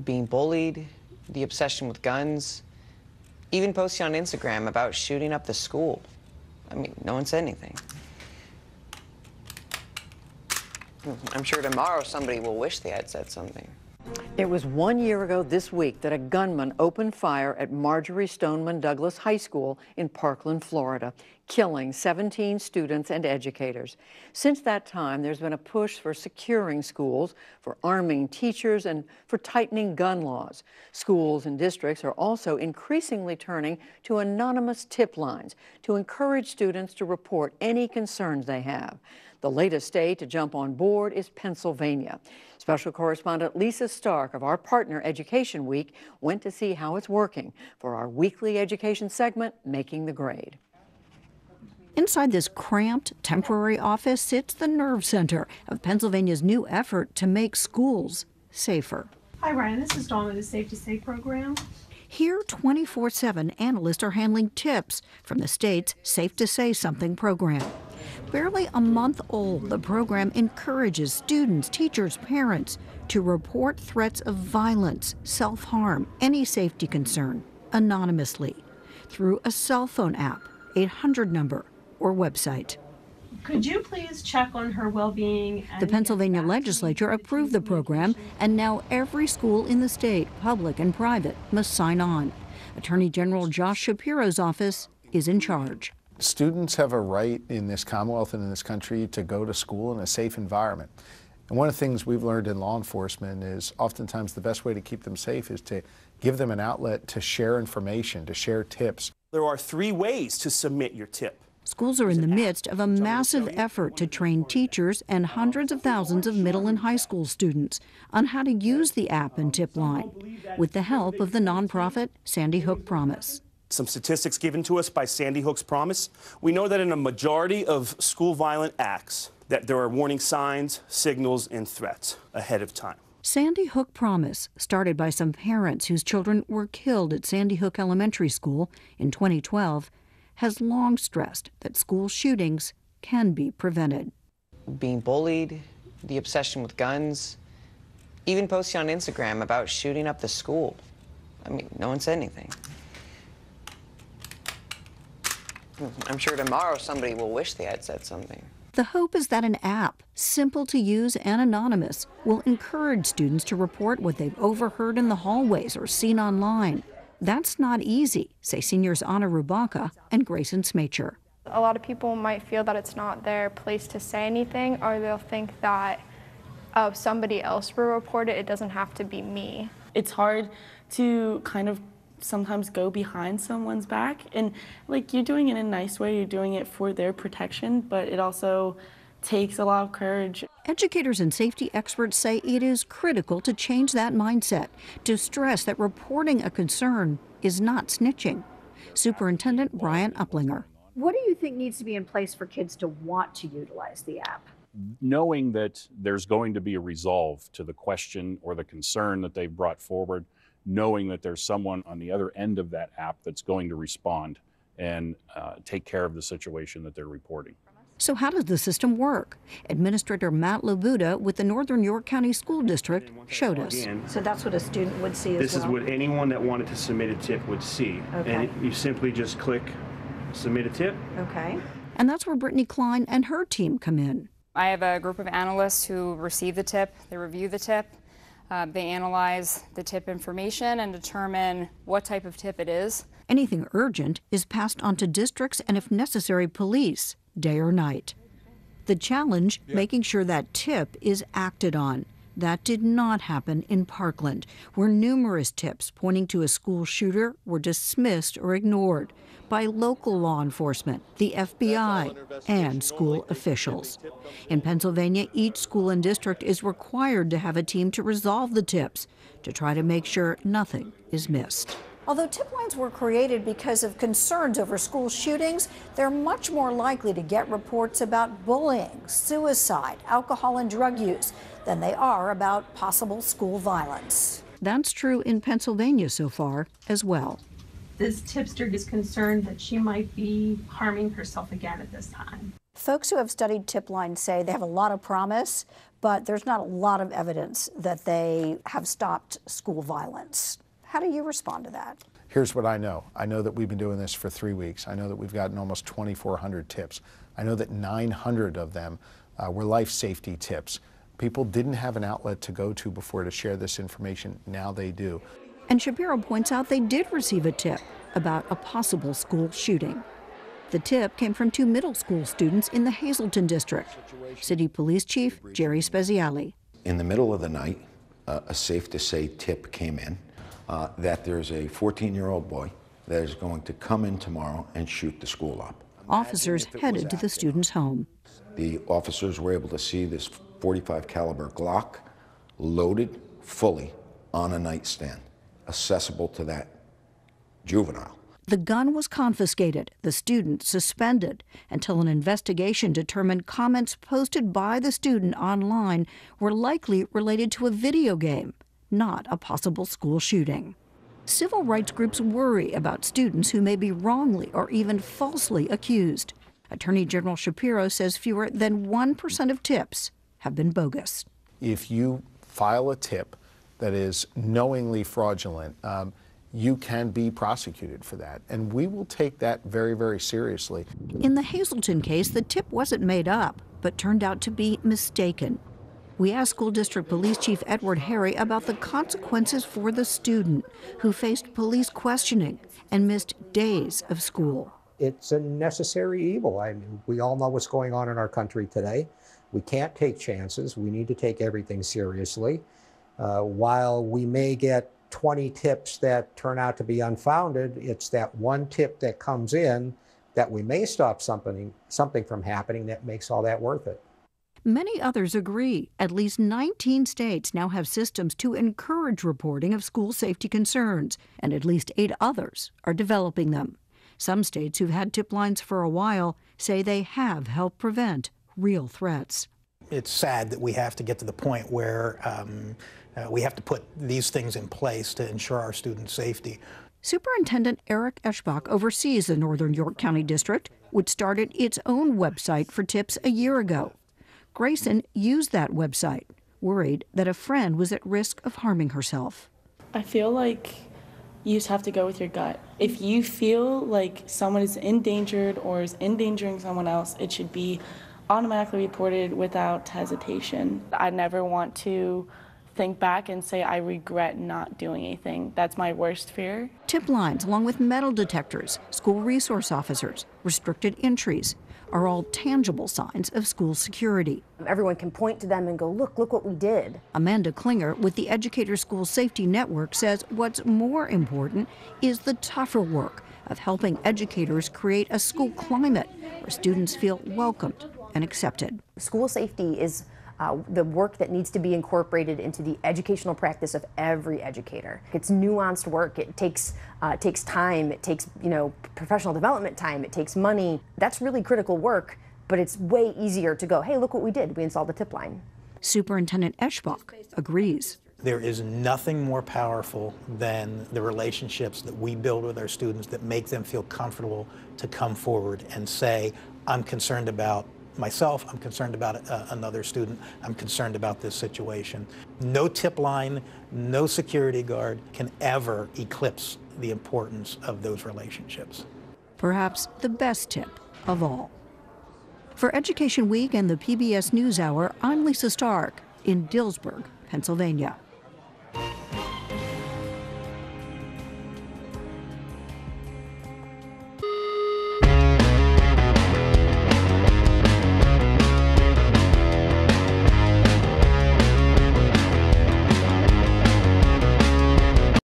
being bullied, the obsession with guns, even posting on Instagram about shooting up the school. I mean, no one said anything. I'm sure tomorrow somebody will wish they had said something. It was 1 year ago this week that a gunman opened fire at Marjory Stoneman Douglas High School in Parkland, Florida, killing 17 students and educators. Since that time, there's been a push for securing schools, for arming teachers, and for tightening gun laws. Schools and districts are also increasingly turning to anonymous tip lines to encourage students to report any concerns they have. The latest state to jump on board is Pennsylvania. Special correspondent Lisa Stark of our partner Education Week went to see how it's working for our weekly education segment, Making the Grade. Inside this cramped, temporary office sits the nerve center of Pennsylvania's new effort to make schools safer. Hi, Ryan. This is Dawn with the Safe to Say program. Here, 24/7 analysts are handling tips from the state's Safe to Say Something program. Barely a month old, the program encourages students, teachers, parents to report threats of violence, self-harm, any safety concern anonymously through a cell phone app, 800 number, or website. Could you please check on her well-being? The Pennsylvania legislature approved the program, and now every school in the state, public and private, must sign on. Attorney General Josh Shapiro's office is in charge. Students have a right in this Commonwealth and in this country to go to school in a safe environment. And one of the things we've learned in law enforcement is oftentimes the best way to keep them safe is to give them an outlet to share information, to share tips. There are 3 ways to submit your tip. Schools are in the midst of a massive effort to train teachers and hundreds of thousands of middle and high school students on how to use the app and tip line with the help of the nonprofit Sandy Hook Promise. Some statistics given to us by Sandy Hook's Promise. We know that in a majority of school violent acts that there are warning signs, signals, and threats ahead of time. Sandy Hook Promise, started by some parents whose children were killed at Sandy Hook Elementary School in 2012, has long stressed that school shootings can be prevented. Being bullied, the obsession with guns, even posting on Instagram about shooting up the school. I mean, no one said anything. I'm sure tomorrow somebody will wish they had said something. The hope is that an app, simple to use and anonymous, will encourage students to report what they've overheard in the hallways or seen online. That's not easy, say seniors Anna Rubaka and Grayson Smacher. A lot of people might feel that it's not their place to say anything, or they'll think that somebody else will report it. It doesn't have to be me. It's hard to kind of sometimes go behind someone's back, and like, you're doing it in a nice way, you're doing it for their protection, but it also takes a lot of courage. Educators and safety experts say it is critical to change that mindset, to stress that reporting a concern is not snitching. Superintendent Brian Uplinger. What do you think needs to be in place for kids to want to utilize the app? Knowing that there's going to be a resolve to the question or the concern that they've brought forward, knowing that there's someone on the other end of that app that's going to respond and take care of the situation that they're reporting. So how does the system work? Administrator Matt Labuda with the Northern York County School District showed us. So that's what a student would see as well? This is what anyone that wanted to submit a tip would see. Okay. And you simply just click submit a tip. Okay. And that's where Brittany Klein and her team come in. I have a group of analysts who receive the tip, they review the tip, they analyze the tip information and determine what type of tip it is. Anything urgent is passed on to districts and, if necessary, police, day or night. The challenge, making sure that tip is acted on. That did not happen in Parkland, where numerous tips pointing to a school shooter were dismissed or ignored by local law enforcement, the FBI, and school officials. In Pennsylvania, each school and district is required to have a team to resolve the tips to try to make sure nothing is missed. Although tip lines were created because of concerns over school shootings, they're much more likely to get reports about bullying, suicide, alcohol and drug use than they are about possible school violence. That's true in Pennsylvania so far as well. This tipster is concerned that she might be harming herself again at this time. Folks who have studied tip lines say they have a lot of promise, but there's not a lot of evidence that they have stopped school violence. How do you respond to that? Here's what I know. I know that we've been doing this for 3 weeks. I know that we've gotten almost 2,400 tips. I know that 900 of them were life safety tips. People didn't have an outlet to go to before to share this information. Now they do. And Shapiro points out they did receive a tip about a possible school shooting. The tip came from 2 middle school students in the Hazleton district. City Police Chief Jerry Speziale. In the middle of the night, a safe to say tip came in that there's a 14-year-old boy that is going to come in tomorrow and shoot the school up. Officers headed to the student's home. The officers were able to see this .45 caliber Glock loaded fully on a nightstand, accessible to that juvenile. The gun was confiscated, the student suspended, until an investigation determined comments posted by the student online were likely related to a video game, not a possible school shooting. Civil rights groups worry about students who may be wrongly or even falsely accused. Attorney General Shapiro says fewer than 1% of tips have been bogus. If you file a tip that is knowingly fraudulent, you can be prosecuted for that. And we will take that very, very seriously. In the Hazleton case, the tip wasn't made up, but turned out to be mistaken. We asked School District Police Chief Edward Harry about the consequences for the student who faced police questioning and missed days of school. It's a necessary evil. I mean, we all know what's going on in our country today. We can't take chances. We need to take everything seriously. While we may get 20 tips that turn out to be unfounded, it's that one tip that comes in that we may stop something from happening that makes all that worth it. Many others agree. At least 19 states now have systems to encourage reporting of school safety concerns, and at least 8 others are developing them. Some states who've had tip lines for a while say they have helped prevent real threats. It's sad that we have to get to the point where we have to put these things in place to ensure our students' safety. Superintendent Eric Eschbach oversees the Northern York County District, which started its own website for tips a year ago. Grayson used that website, worried that a friend was at risk of harming herself. I feel like you just have to go with your gut. If you feel like someone is endangered or is endangering someone else, it should be automatically reported without hesitation. I never want to think back and say I regret not doing anything. That's my worst fear. Tip lines, along with metal detectors, school resource officers, restricted entries, are all tangible signs of school security. Everyone can point to them and go, look what we did. Amanda Klinger with the Educator School Safety Network says what's more important is the tougher work of helping educators create a school climate where students feel welcomed and accepted. School safety is the work that needs to be incorporated into the educational practice of every educator. It's nuanced work. It takes time. It takes professional development time. It takes money. That's really critical work, but it's way easier to go, hey, look what we did. We installed the tip line. Superintendent Eschbach agrees. There is nothing more powerful than the relationships that we build with our students that make them feel comfortable to come forward and say, I'm concerned about myself, I'm concerned about another student, I'm concerned about this situation. No tip line, no security guard can ever eclipse the importance of those relationships. Perhaps the best tip of all. For Education Week and the PBS NewsHour, I'm Lisa Stark in Dillsburg, Pennsylvania.